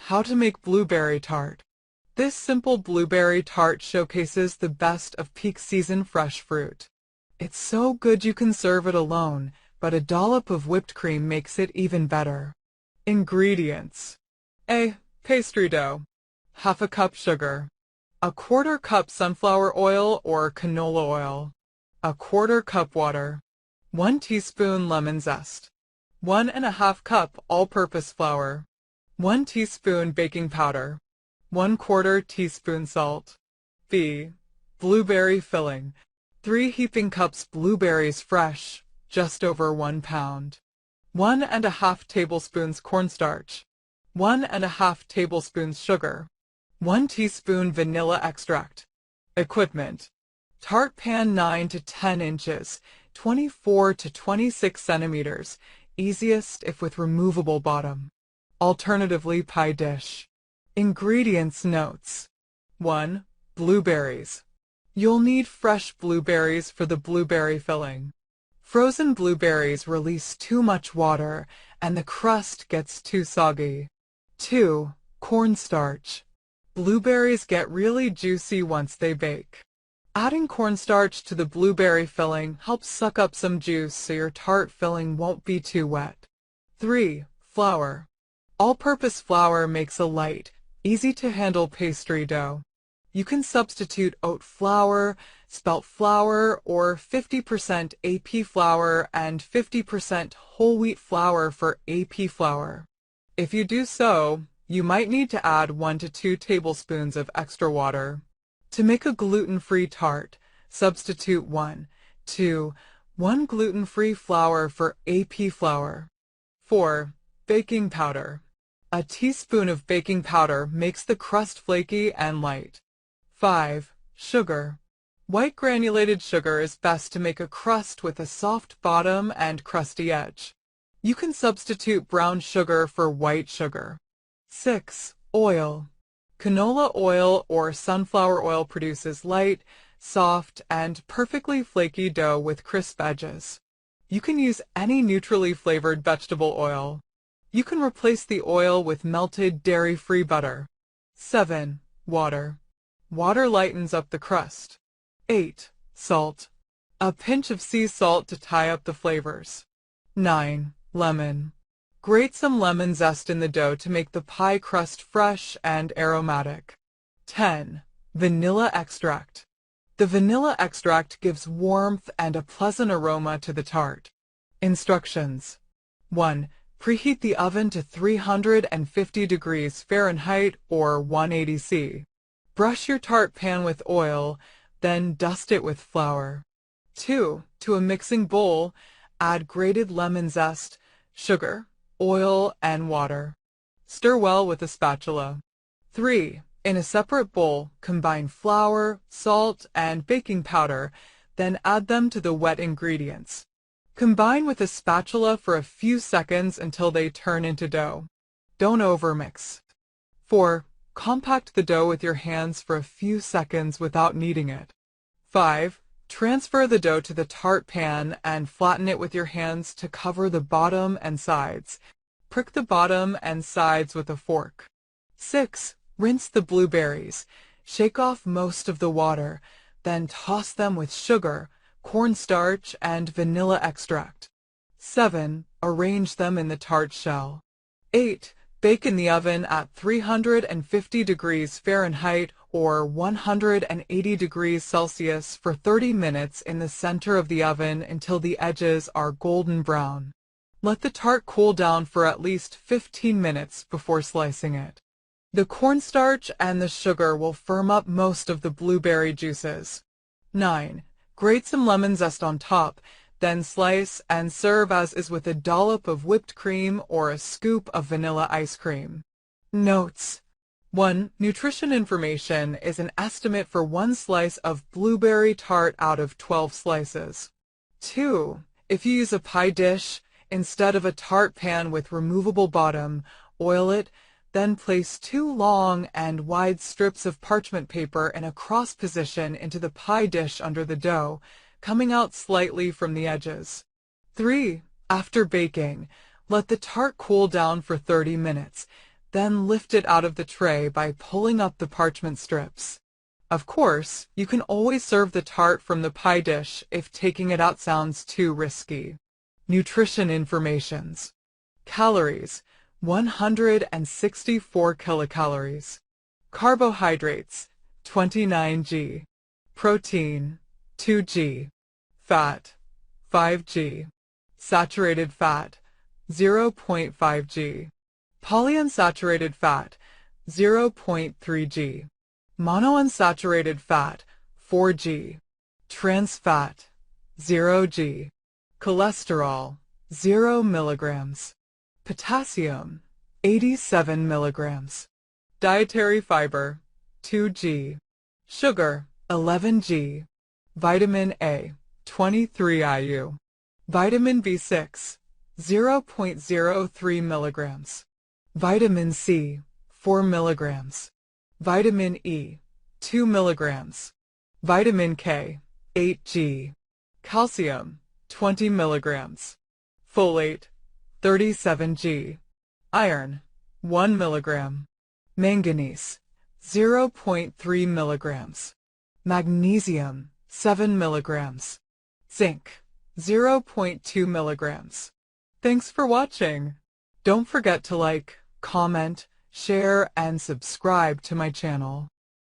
How to make blueberry tart. This simple blueberry tart showcases the best of peak season fresh fruit. It's so good you can serve it alone, but a dollop of whipped cream makes it even better. Ingredients: A. Pastry dough. Half a cup sugar. A quarter cup sunflower oil or canola oil. A quarter cup water. 1 teaspoon lemon zest. 1½ cup all-purpose flour. 1 teaspoon baking powder. 1/4 teaspoon salt. B. Blueberry filling. 3 heaping cups blueberries fresh, just over 1 pound. 1½ tablespoons cornstarch. 1½ tablespoons sugar. 1 teaspoon vanilla extract. Equipment: tart pan 9 to 10 inches, 24 to 26 centimeters, easiest if with removable bottom. Alternatively, pie dish. Ingredients notes: 1. Blueberries. You'll need fresh blueberries for the blueberry filling. Frozen blueberries release too much water and the crust gets too soggy. 2. Cornstarch. Blueberries get really juicy once they bake. Adding cornstarch to the blueberry filling helps suck up some juice so your tart filling won't be too wet. 3. Flour. All-purpose flour makes a light, easy-to-handle pastry dough. You can substitute oat flour, spelt flour, or 50% AP flour and 50% whole wheat flour for AP flour. If you do so, you might need to add 1 to 2 tablespoons of extra water. To make a gluten-free tart, substitute 1 to 1 gluten-free flour for AP flour. 4. Baking powder. A teaspoon of baking powder makes the crust flaky and light. 5. Sugar. White granulated sugar is best to make a crust with a soft bottom and crusty edge. You can substitute brown sugar for white sugar. 6. Oil. Canola oil or sunflower oil produces light, soft, and perfectly flaky dough with crisp edges. You can use any neutrally flavored vegetable oil. You can replace the oil with melted dairy-free butter. 7. Water. Water lightens up the crust. 8. Salt. A pinch of sea salt to tie up the flavors. 9. Lemon. Grate some lemon zest in the dough to make the pie crust fresh and aromatic. 10. Vanilla extract. The vanilla extract gives warmth and a pleasant aroma to the tart. Instructions: 1. Preheat the oven to 350 degrees Fahrenheit or 180 C. Brush your tart pan with oil, then dust it with flour. 2. To a mixing bowl, add grated lemon zest, sugar, oil, and water. Stir well with a spatula. 3. In a separate bowl, combine flour, salt, and baking powder, then add them to the wet ingredients. Combine with a spatula for a few seconds until they turn into dough. Don't overmix. 4. Compact the dough with your hands for a few seconds without kneading it. 5. Transfer the dough to the tart pan and flatten it with your hands to cover the bottom and sides. Prick the bottom and sides with a fork. 6. Rinse the blueberries. Shake off most of the water, then toss them with sugar, cornstarch, and vanilla extract. 7. Arrange them in the tart shell. 8. Bake in the oven at 350 degrees Fahrenheit or 180 degrees Celsius for 30 minutes in the center of the oven until the edges are golden brown. Let the tart cool down for at least 15 minutes before slicing it. The cornstarch and the sugar will firm up most of the blueberry juices. 9. Grate some lemon zest on top, then slice and serve as is with a dollop of whipped cream or a scoop of vanilla ice cream. Notes: 1. Nutrition information is an estimate for 1 slice of blueberry tart out of 12 slices. 2. If you use a pie dish, instead of a tart pan with removable bottom, oil it, then place 2 long and wide strips of parchment paper in a cross position into the pie dish under the dough, coming out slightly from the edges. 3. After baking, let the tart cool down for 30 minutes. Then lift it out of the tray by pulling up the parchment strips. Of course, you can always serve the tart from the pie dish if taking it out sounds too risky. Nutrition informations. Calories, 164 kilocalories. Carbohydrates, 29 g. Protein, 2 g. Fat, 5 g. Saturated fat, 0.5 g. Polyunsaturated fat, 0.3 g. Monounsaturated fat, 4 g. Trans fat, 0 g. Cholesterol, 0 milligrams. Potassium, 87 milligrams. Dietary fiber, 2 g. Sugar, 11 g. Vitamin A, 23 IU. Vitamin B6, 0.03 milligrams. Vitamin C, 4 milligrams. Vitamin E, 2 milligrams. Vitamin K, 8 g. Calcium, 20 milligrams. Folate, 37 g. Iron, 1 milligram. Manganese, 0.3 milligrams. Magnesium, 7 milligrams. Zinc, 0.2 milligrams. Thanks for watching. Don't forget to like, comment, share, and subscribe to my channel.